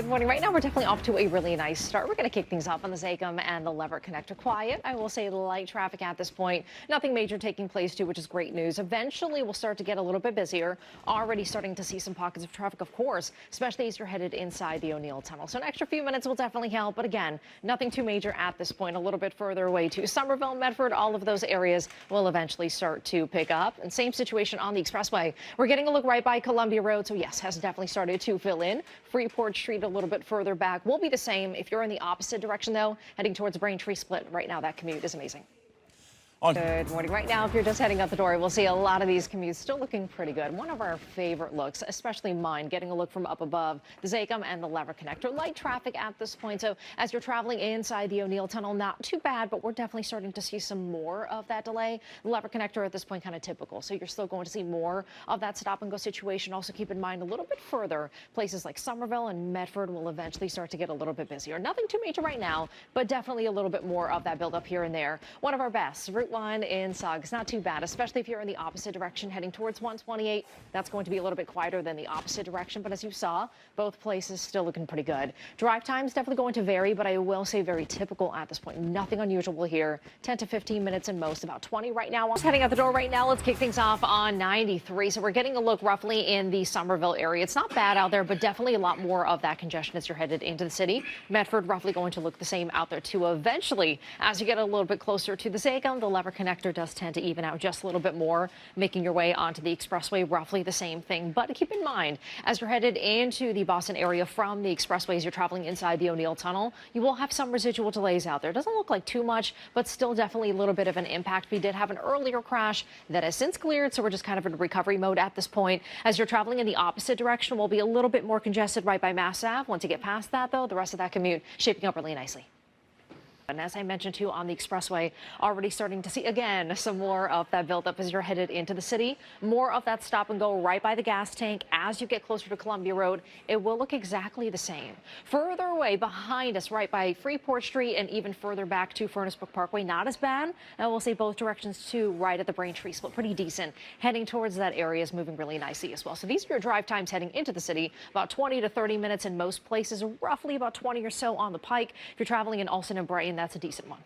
Good morning. Right now, we're definitely off to a really nice start. We're going to kick things off on the Zachem and the Lever connector. Quiet, I will say, light traffic at this point. Nothing major taking place too, which is great news. Eventually, we'll start to get a little bit busier. Already starting to see some pockets of traffic, of course, especially as you're headed inside the O'Neill Tunnel. So an extra few minutes will definitely help. But again, nothing too major at this point. A little bit further away to Somerville, Medford, all of those areas will eventually start to pick up. And same situation on the expressway. We're getting a look right by Columbia Road. So yes, has definitely started to fill in. Freeport Street a little bit further back will be the same. If you're in the opposite direction, though, heading towards Braintree Split, right now that commute is amazing. Good morning. Right now, if you're just heading out the door, we'll see a lot of these commutes still looking pretty good. One of our favorite looks, especially mine, getting a look from up above the Zachem and the Lever connector. Light traffic at this point. So as you're traveling inside the O'Neill Tunnel, not too bad, but we're definitely starting to see some more of that delay. The Lever connector at this point kind of typical. So you're still going to see more of that stop and go situation. Also keep in mind a little bit further, places like Somerville and Medford will eventually start to get a little bit busier. Nothing too major right now, but definitely a little bit more of that buildup here and there. One of our best, Route 1 in Saugus, not too bad, especially if you're in the opposite direction heading towards 128. That's going to be a little bit quieter than the opposite direction, but as you saw, both places still looking pretty good. Drive times definitely going to vary, but I will say very typical at this point. Nothing unusual here. 10 to 15 minutes in most, about 20 right now. Just heading out the door right now. Let's kick things off on 93. So we're getting a look roughly in the Somerville area. It's not bad out there, but definitely a lot more of that congestion as you're headed into the city. Medford roughly going to look the same out there too. Eventually, as you get a little bit closer to the Zachem, the Lever connector does tend to even out just a little bit more, making your way onto the expressway, roughly the same thing. But keep in mind, as you're headed into the Boston area from the expressway, as you're traveling inside the O'Neill Tunnel, you will have some residual delays out there. It doesn't look like too much, but still definitely a little bit of an impact. We did have an earlier crash that has since cleared, so we're just kind of in recovery mode at this point. As you're traveling in the opposite direction, we'll be a little bit more congested right by Mass Ave. Once you get past that, though, the rest of that commute shaping up really nicely. And as I mentioned, too, on the expressway, already starting to see, again, some more of that buildup as you're headed into the city. More of that stop and go right by the gas tank. As you get closer to Columbia Road, it will look exactly the same. Further away behind us, right by Freeport Street and even further back to Furnace Brook Parkway, not as bad. And we'll say both directions, too, right at the Braintree Split. Pretty decent. Heading towards that area is moving really nicely as well. So these are your drive times heading into the city. About 20 to 30 minutes in most places, roughly about 20 or so on the Pike. If you're traveling in Alston and Brighton, that's a decent one.